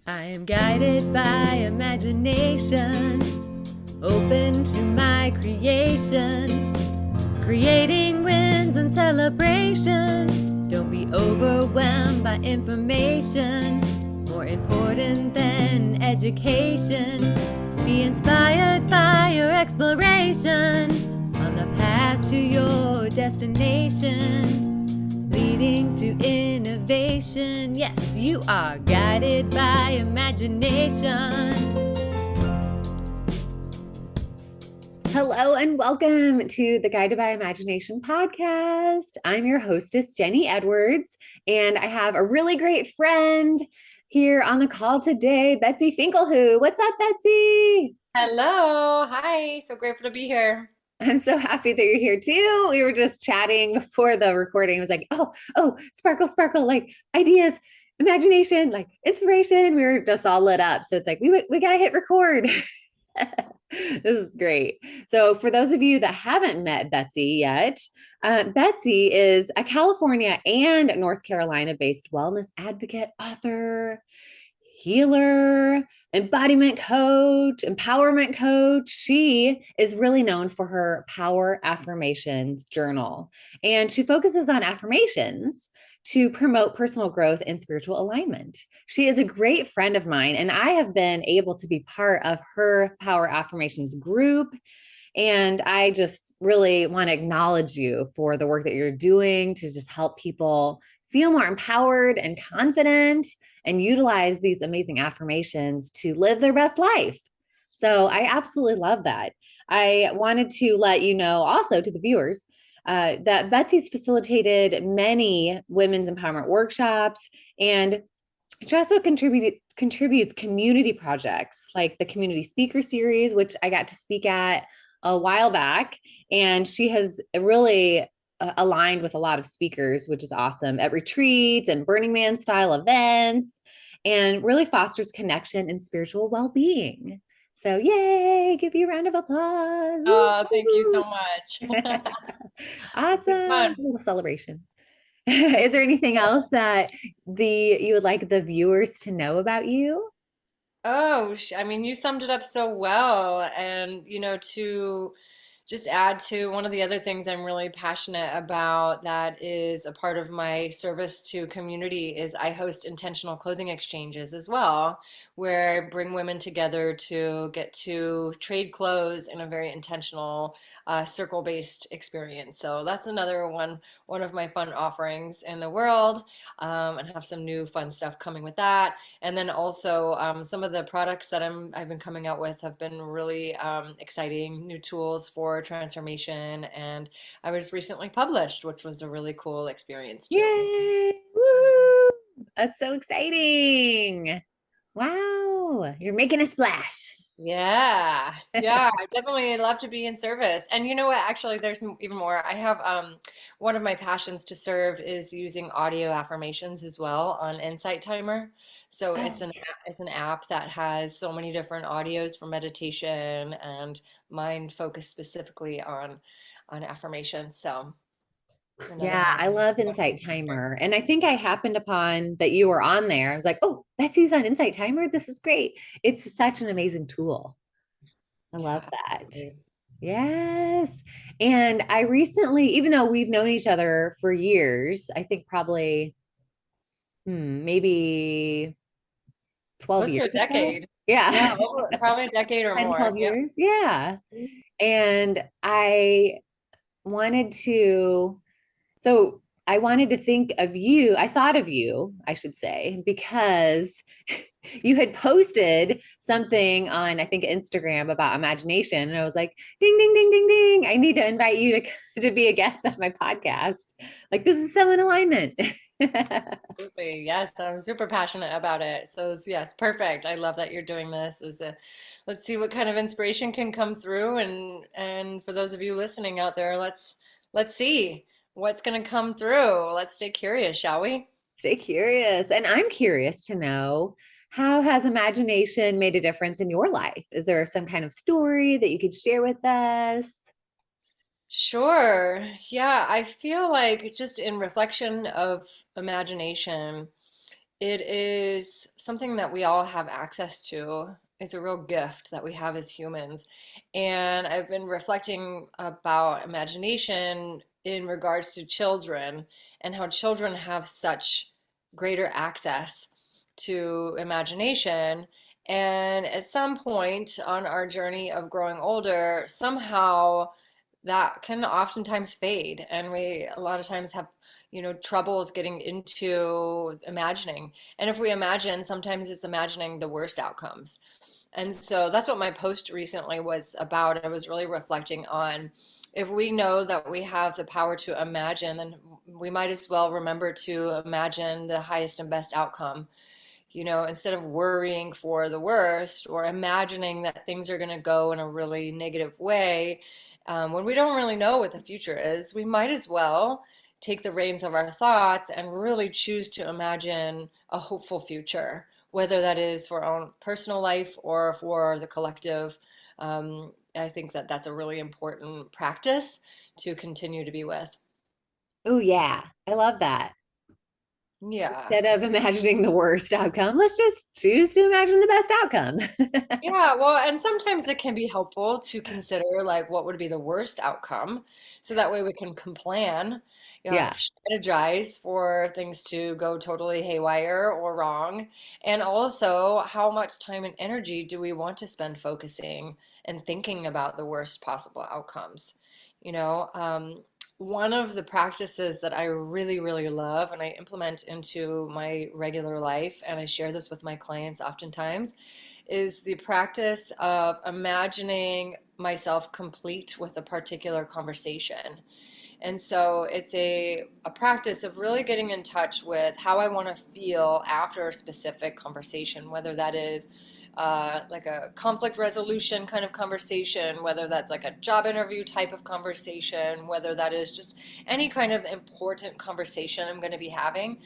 I am guided by imagination, open to my creation, creating wins and celebrations. Don't be overwhelmed by information, more important than education. Be inspired by your exploration, on the path to your destination, leading to innovation. Yes, you are guided by imagination. Hello and welcome to the Guided by Imagination podcast. I'm your hostess, Jenny Edwards, and I have a really great friend here on the call today, Betsy Finkelhoo. What's up, Betsy? Hello. Hi. So grateful to be here. I'm so happy that you're here too. We were just chatting before the recording. It was like, sparkle, sparkle, like ideas, imagination, like inspiration. We were just all lit up. So it's like, we got to hit record. This is great. So for those of you that haven't met Betsy yet, Betsy is a California and North Carolina based wellness advocate, author, healer, embodiment coach, empowerment coach. She is really known for her Power Affirmations Journal, and she focuses on affirmations to promote personal growth and spiritual alignment. She is a great friend of mine, and I have been able to be part of her Power Affirmations group. And I just really want to acknowledge you for the work that you're doing to just help people feel more empowered and confident and utilize these amazing affirmations to live their best life. So I absolutely love that. I wanted to let you know also to the viewers that Betsy's facilitated many women's empowerment workshops, and she also contributes community projects like the Community Speaker Series, which I got to speak at a while back. And she has really aligned with a lot of speakers, which is awesome, at retreats and Burning Man style events, and really fosters connection and spiritual well-being. So yay, give you a round of applause. Oh, thank you so much. It's been Awesome. fun. Little celebration. Is there anything else that you would like the viewers to know about you? I mean, you summed it up so well. And, to just add to one of the other things I'm really passionate about that is a part of my service to community is I host intentional clothing exchanges as well, where I bring women together to get to trade clothes in a very intentional, circle-based experience. So that's another one of my fun offerings in the world, and have some new fun stuff coming with that. And then also some of the products that I've been coming out with have been really exciting new tools for transformation. And I was recently published, which was a really cool experience too. Yay! Woo! That's so exciting. Wow, you're making a splash. Yeah, yeah, I definitely love to be in service. And you know what? Actually, there's even more. I have one of my passions to serve is using audio affirmations as well on Insight Timer. So Oh, it's an app that has so many different audios for meditation and mind focused specifically on affirmation. So another yeah, fun I love thing. Insight Timer. And I think I happened upon that you were on there. I was like, oh, Betsy's on Insight Timer. This is great. It's such an amazing tool. I love Yeah, that. absolutely. Yes. And I recently, even though we've known each other for years, I think probably maybe 12 Close to years a or so. decade. Yeah, Yeah. probably a decade or 10, more. 12 Yep. years. Yeah. And wanted to, so I wanted to think of you. I thought of you, I should say, because you had posted something on, I think, Instagram about imagination. And I was like, ding, ding, ding, ding, ding. I need to invite you to be a guest on my podcast. Like, this is so in alignment. Absolutely. Yes, I'm super passionate about it. So yes, perfect. I love that you're doing this. Let's see what kind of inspiration can come through and for those of you listening out there, let's see what's going to come through. Let's stay curious, shall we? Stay curious. And I'm curious to know, how has imagination made a difference in your life? Is there some kind of story that you could share with us? Sure. Yeah, I feel like just in reflection of imagination, It is something that we all have access to. It's a real gift that we have as humans. And I've been reflecting about imagination in regards to children and how children have such greater access to imagination. And at some point on our journey of growing older, somehow that can oftentimes fade. And we a lot of times have troubles getting into imagining. And if we imagine, sometimes it's imagining the worst outcomes. And so that's what my post recently was about. I was really reflecting on, if we know that we have the power to imagine, then we might as well remember to imagine the highest and best outcome. Instead of worrying for the worst or imagining that things are going to go in a really negative way, when we don't really know what the future is, we might as well take the reins of our thoughts and really choose to imagine a hopeful future, whether that is for our own personal life or for the collective. I think that that's a really important practice to continue to be with. Oh, yeah. I love that. Yeah. Instead of imagining the worst outcome, let's just choose to imagine the best outcome. Yeah, well, and sometimes it can be helpful to consider like what would be the worst outcome, so that way we can plan, Yeah. strategize for things to go totally haywire or wrong, and also how much time and energy do we want to spend focusing and thinking about the worst possible outcomes. You know, um, One of the practices that I really, really love and I implement into my regular life, and I share this with my clients oftentimes, is the practice of imagining myself complete with a particular conversation. And so it's a practice of really getting in touch with how I want to feel after a specific conversation, whether that is like a conflict resolution kind of conversation, whether that's like a job interview type of conversation, whether that is just any kind of important conversation I'm going to be having.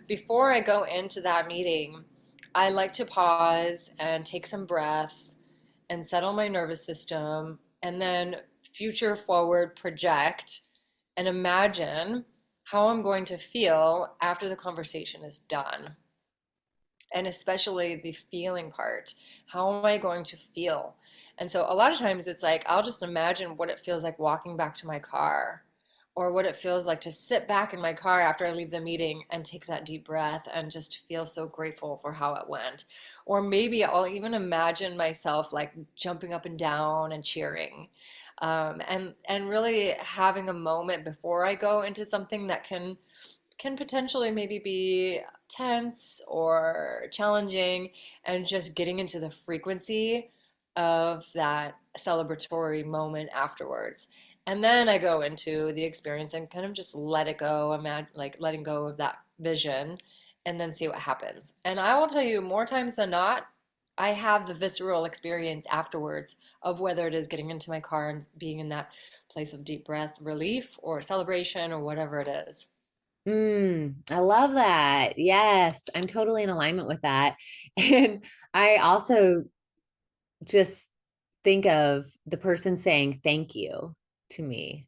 Before I go into that meeting, I like to pause and take some breaths and settle my nervous system, and then future forward project and imagine how I'm going to feel after the conversation is done. And especially the feeling part. How am I going to feel? And so a lot of times it's like I'll just imagine what it feels like walking back to my car, or what it feels like to sit back in my car after I leave the meeting and take that deep breath and just feel so grateful for how it went. Or maybe I'll even imagine myself like jumping up and down and cheering. And really having a moment before I go into something that can potentially maybe be tense or challenging, and just getting into the frequency of that celebratory moment afterwards. And then I go into the experience and kind of just let it go, imagine like letting go of that vision, and then see what happens. And I will tell you, more times than not, I have the visceral experience afterwards of whether it is getting into my car and being in that place of deep breath relief or celebration or whatever it is. I love that. Yes, I'm totally in alignment with that. And I also just think of the person saying thank you to me.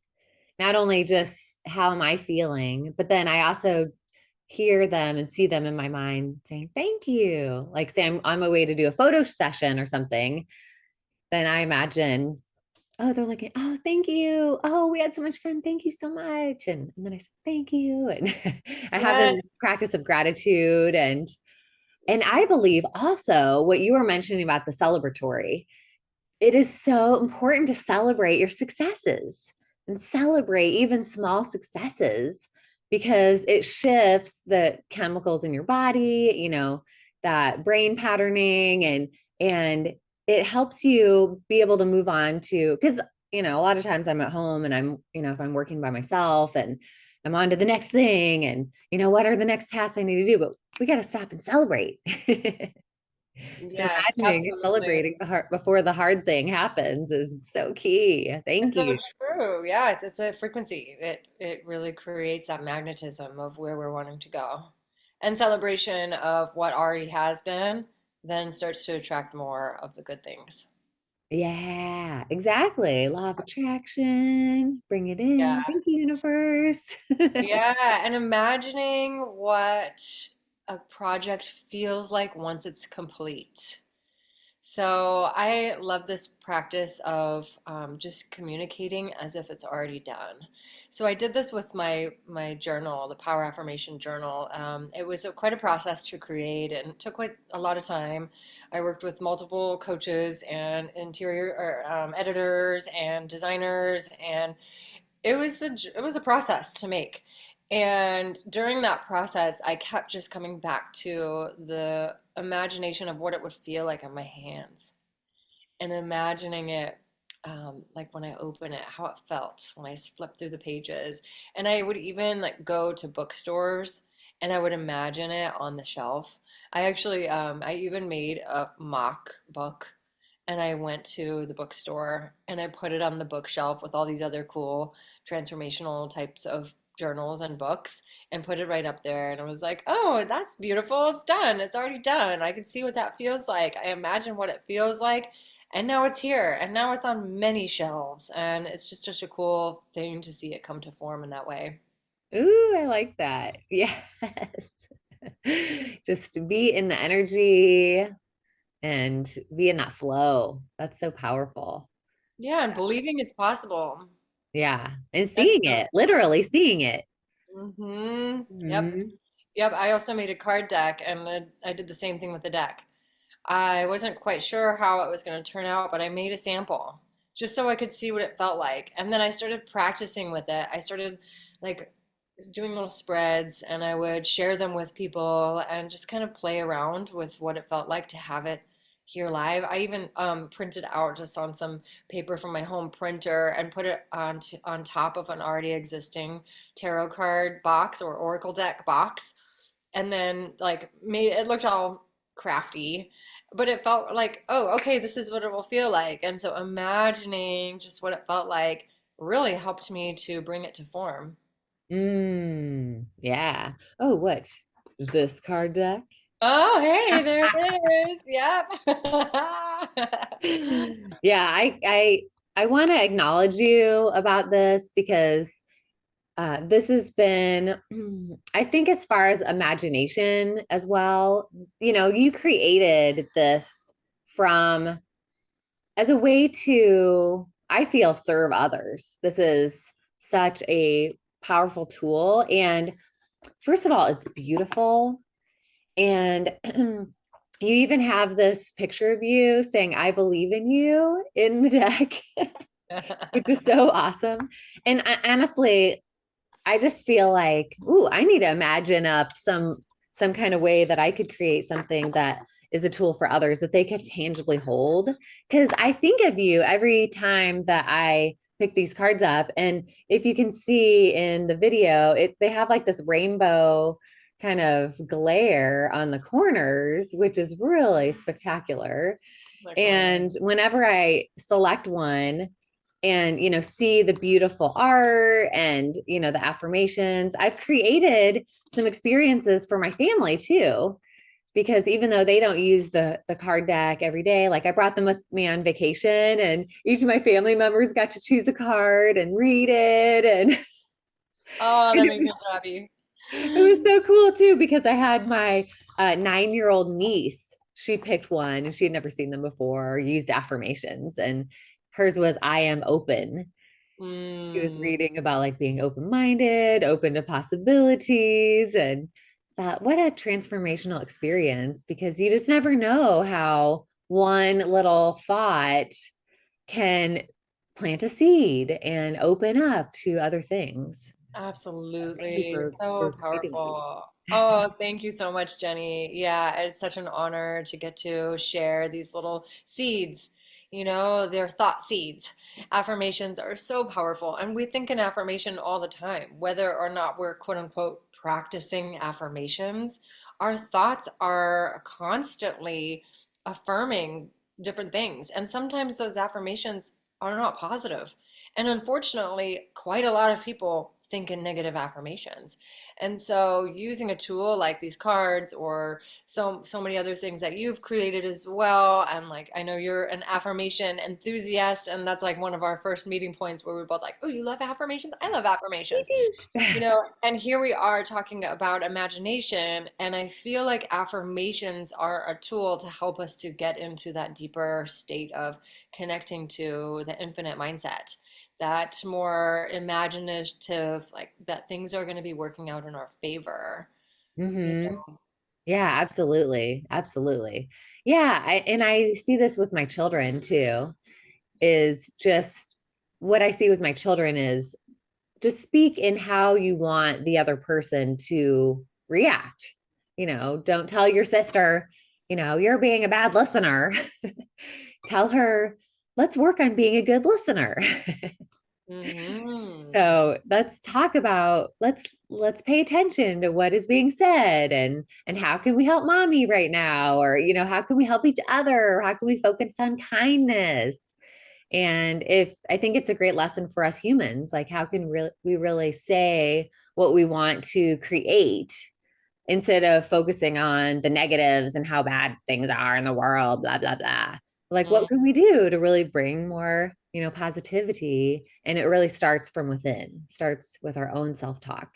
Not only just how am I feeling, but then I also hear them and see them in my mind saying thank you. Like say I'm on my way to do a photo session or something, then I imagine, oh, they're like, oh, thank you. Oh, we had so much fun. Thank you so much. And then I said, thank you. And I have Yeah. this practice of gratitude. And I believe also what you were mentioning about the celebratory, it is so important to celebrate your successes and celebrate even small successes, because it shifts the chemicals in your body, that brain patterning, and it helps you be able to move on to, because a lot of times I'm at home and I'm, if I'm working by myself and I'm on to the next thing, and what are the next tasks I need to do, but we got to stop and celebrate. So Yes, imagining and absolutely. celebrating the hard before the hard thing happens is so key. Thank It's so you. true. Yes, it's a frequency. It really creates that magnetism of where we're wanting to go. And celebration of what already has been then starts to attract more of the good things. Yeah, exactly. Law of attraction, bring it in. Yeah. Thank you, universe. Yeah, and imagining what a project feels like once it's complete. So I love this practice of just communicating as if it's already done. So I did this with my journal, the Power Affirmation Journal. It was quite a process to create and took quite a lot of time. I worked with multiple coaches and interior or, editors and designers, and it was a process to make. And during that process, I kept just coming back to the imagination of what it would feel like in my hands and imagining it, like when I open it, how it felt when I flipped through the pages. And I would even like go to bookstores and I would imagine it on the shelf. I even made a mock book and I went to the bookstore and I put it on the bookshelf with all these other cool transformational types of journals and books and put it right up there. And I was like, oh, that's beautiful. It's done. It's already done. I can see what that feels like. I imagine what it feels like. And now it's here. And now it's on many shelves. And it's just such a cool thing to see it come to form in that way. Ooh, I like that. Yes. Just to be in the energy and be in that flow. That's so powerful. Yeah, and believing it's possible. Yeah. And That's seeing really it, literally seeing it. Yep. Mhm. Yep. I also made a card deck and I did the same thing with the deck. I wasn't quite sure how it was going to turn out, but I made a sample just so I could see what it felt like. And then I started practicing with it. I started like doing little spreads and I would share them with people and just kind of play around with what it felt like to have it here live. I even printed out just on some paper from my home printer and put it on top of an already existing tarot card box or oracle deck box and then like made it looked all crafty, but it felt like, oh, okay, this is what it will feel like. And so imagining just what it felt like really helped me to bring it to form. Yeah. Oh, what? This card deck? Oh, hey, there it is. Yep. Yeah, I want to acknowledge you about this because this has been, I think, as far as imagination as well, you created this from as a way to, I feel, serve others. This is such a powerful tool. And first of all, it's beautiful. And you even have this picture of you saying, I believe in you in the deck, which is so awesome. And honestly, I just feel like, ooh, I need to imagine up some kind of way that I could create something that is a tool for others that they could tangibly hold. Because I think of you every time that I pick these cards up. And if you can see in the video, they have like this rainbow kind of glare on the corners, which is really spectacular. Like, And whenever I select one and, see the beautiful art and, the affirmations, I've created some experiences for my family too. Because even though they don't use the card deck every day, like I brought them with me on vacation and each of my family members got to choose a card and read it. And oh, that makes me so happy. it was so cool too, because I had my 9-year-old niece. She picked one and she had never seen them before or used affirmations. And hers was, I am open. She was Mm, reading about like being open-minded, open to possibilities. And thought, what a transformational experience, because you just never know how one little thought can plant a seed and open up to other things. Thank you absolutely. for So creating this. powerful. Oh, thank you so much, Jenny. Yeah, it's such an honor to get to share these little seeds. They're thought seeds. Affirmations are so powerful, and we think in affirmation all the time, whether or not we're quote unquote practicing affirmations. Our thoughts are constantly affirming different things, and sometimes those affirmations are not positive. And unfortunately, quite a lot of people think in negative affirmations. And so using a tool like these cards or so many other things that you've created as well, and like I know you're an affirmation enthusiast, and that's like one of our first meeting points where we're both like, oh, you love affirmations? I love Me affirmations. too. You know, and here we are talking about imagination, and I feel like affirmations are a tool to help us to get into that deeper state of connecting to the infinite mindset, that more imaginative, like that things are going to be working out in our favor. You Hmm. know? Yeah, absolutely. Absolutely. Yeah. And I see this with my children too, is just what I see with my children is just speak in how you want the other person to react. Don't tell your sister, you're being a bad listener. Tell her, let's work on being a good listener. Hmm. So let's talk about let's pay attention to what is being said, and how can we help mommy right now, or how can we help each other, or how can we focus on kindness. And if I think it's a great lesson for us humans, like how can we really say what we want to create instead of focusing on the negatives and how bad things are in the world, blah, blah, blah. Like, what can we do to really bring more, positivity? And it really starts from within, starts with our own self talk.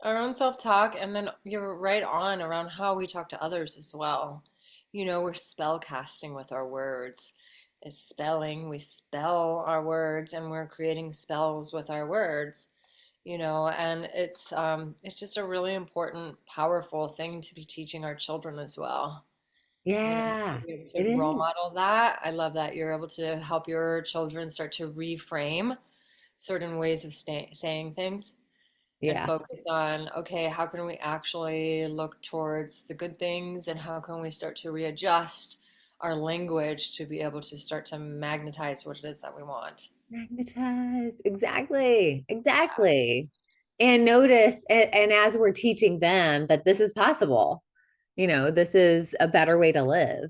Our own self-talk, and then you're right on around how we talk to others as well. You know, we're spell casting with our words. It's spelling, we spell our words, and we're creating spells with our words, you know, and it's just a really important, powerful thing to be teaching our children as well. You know, Yeah, you it could role is. model that. I love that you're able to help your children start to reframe certain ways of saying things and Yeah. focus on, okay, how can we actually look towards the good things, and how can we start to readjust our language to be able to start to magnetize what it is that we want. Magnetize. Exactly. Exactly. And notice, and as we're teaching them that this is possible, this is a better way to live.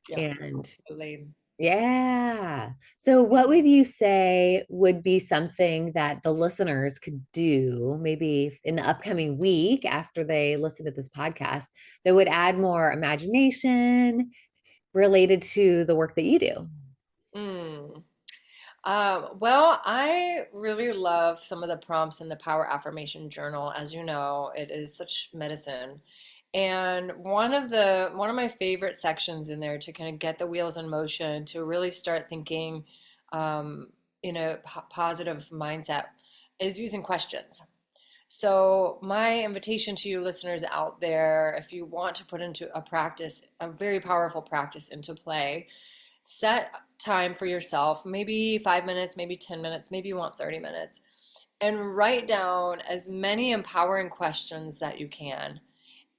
Yep, And absolutely. yeah. So, what would you say would be something that the listeners could do maybe in the upcoming week after they listen to this podcast that would add more imagination related to the work that you do? Mm. Well, I really love some of the prompts in the Power Affirmation Journal. As you know, it is such medicine. And one of my favorite sections in there to kind of get the wheels in motion, to really start thinking um, in a positive mindset, is using questions. So my invitation to you listeners out there, if you want to put into a practice, a very powerful practice into play, set time for yourself, maybe 5 minutes, maybe 10 minutes, maybe you want 30 minutes, and write down as many empowering questions that you can,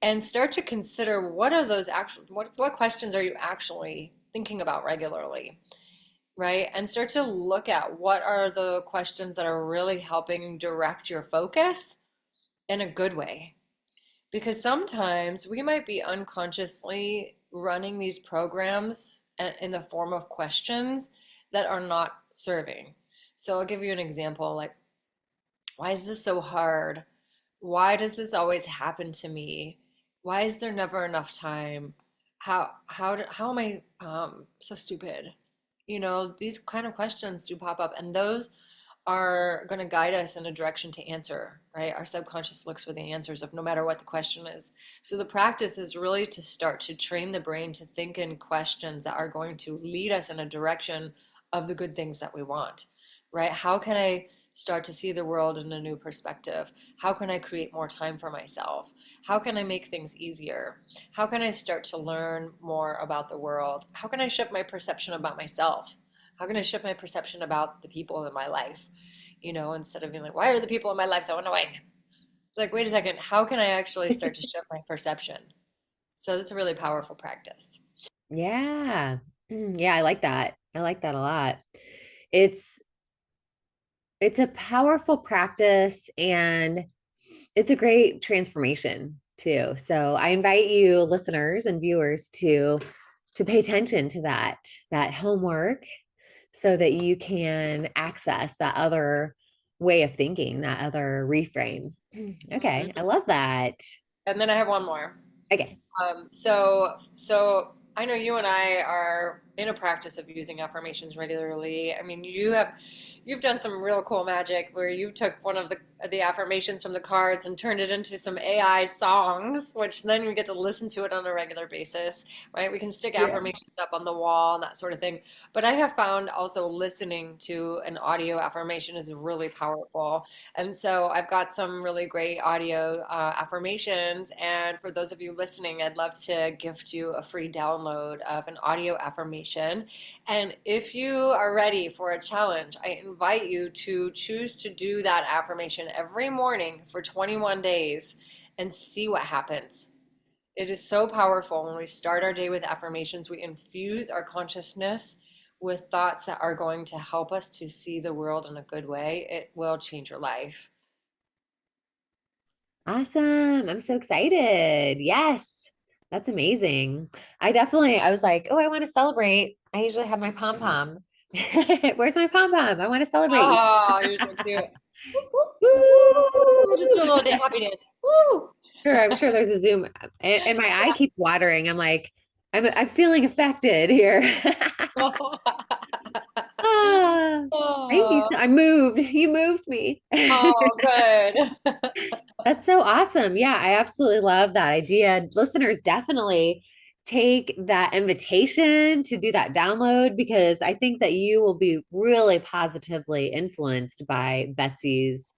and start to consider what are those actual, what questions are you actually thinking about regularly, right? And start to look at what are the questions that are really helping direct your focus in a good way. Because sometimes we might be unconsciously running these programs in the form of questions that are not serving. So I'll give you an example, like, why is this so hard? Why does this always happen to me? Why is there never enough time? How am I so stupid? You know, these kind of questions do pop up, and those are going to guide us in a direction to answer, right? Our subconscious looks for the answers of no matter what the question is. So the practice is really to start to train the brain to think in questions that are going to lead us in a direction of the good things that we want, right? How can I start to see the world in a new perspective? How can I create more time for myself? How can I make things easier? How can I start to learn more about the world? How can I shift my perception about myself? How can I shift my perception about the people in my life? You know, instead of being like, why are the people in my life so annoying? Like, wait a second, how can I actually start to shift my perception? So that's a really powerful practice. Yeah. Yeah, I like that. I like that a lot. It's it's a powerful practice, and it's a great transformation too. So I invite you listeners and viewers to pay attention to that homework so that you can access that other way of thinking, that other reframe. Okay, I Mhm. love that. And then I have one more. Okay. So I know you and I are in a practice of using affirmations regularly. I mean, you've done some real cool magic where you took one of the affirmations from the cards and turned it into some AI songs, which then we get to listen to it on a regular basis, right? We can stick Yeah. affirmations up on the wall and that sort of thing. But I have found also listening to an audio affirmation is really powerful. And so I've got some really great audio affirmations. And for those of you listening, I'd love to gift you a free download of an audio affirmation. And if you are ready for a challenge, I invite you to choose to do that affirmation every morning for 21 days and see what happens. It is so powerful when we start our day with affirmations. We infuse our consciousness with thoughts that are going to help us to see the world in a good way. It will change your life. Awesome. I'm so excited. Yes. That's amazing. I was like, oh, I want to celebrate. I usually have my pom pom. Where's my pom pom? I want to celebrate. Oh, you're so cute. Woo, woo, woo. Just do a little Woo! happy dance. Woo! Sure, I'm sure there's a Zoom and my eye keeps watering. I'm like, I'm feeling affected here. Ah, thank you. Oh, I moved. You moved me. oh, good. That's so awesome. Yeah, I absolutely love that idea. Listeners, definitely take that invitation to do that download because I think that you will be really positively influenced by Betsy's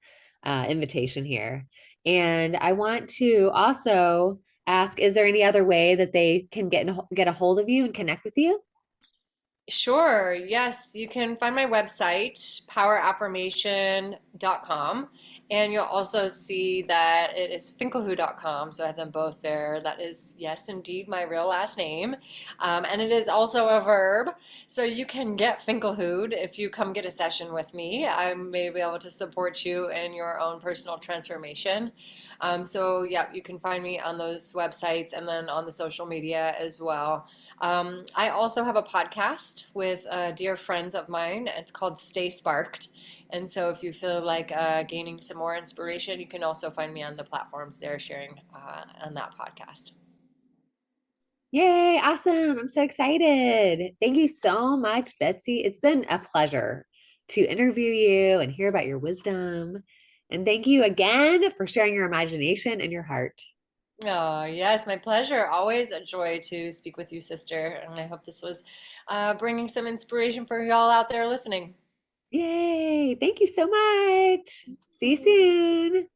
invitation here. And I want to also ask, is there any other way that they can get a hold of you and connect with you? Sure. Yes, you can find my website, poweraffirmation.com, and you'll also see that it is finkelhoo.com. So I have them both there. That is, yes, indeed, my real last name. And it is also a verb. So you can get Finkelhooed if you come get a session with me. I may be able to support you in your own personal transformation. So, yeah, you can find me on those websites and then on the social media as well. I also have a podcast with dear friends of mine. It's called Stay Sparked. And so if you feel like gaining some more inspiration, you can also find me on the platforms they're sharing on that podcast. Yay, awesome. I'm so excited. Thank you so much, Betsy. It's been a pleasure to interview you and hear about your wisdom. And thank you again for sharing your imagination and your heart. Oh, yes, my pleasure. Always a joy to speak with you, sister. And I hope this was bringing some inspiration for y'all out there listening. Yay, thank you so much. See you soon.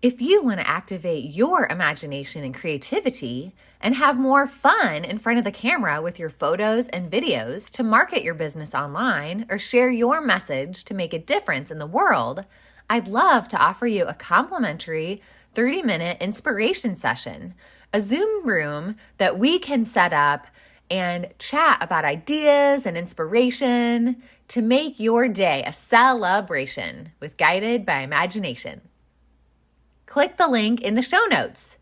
If you want to activate your imagination and creativity and have more fun in front of the camera with your photos and videos to market your business online or share your message to make a difference in the world, I'd love to offer you a complimentary 30-minute inspiration session, a Zoom room that we can set up and chat about ideas and inspiration to make your day a celebration with Guided by Imagination. Click the link in the show notes.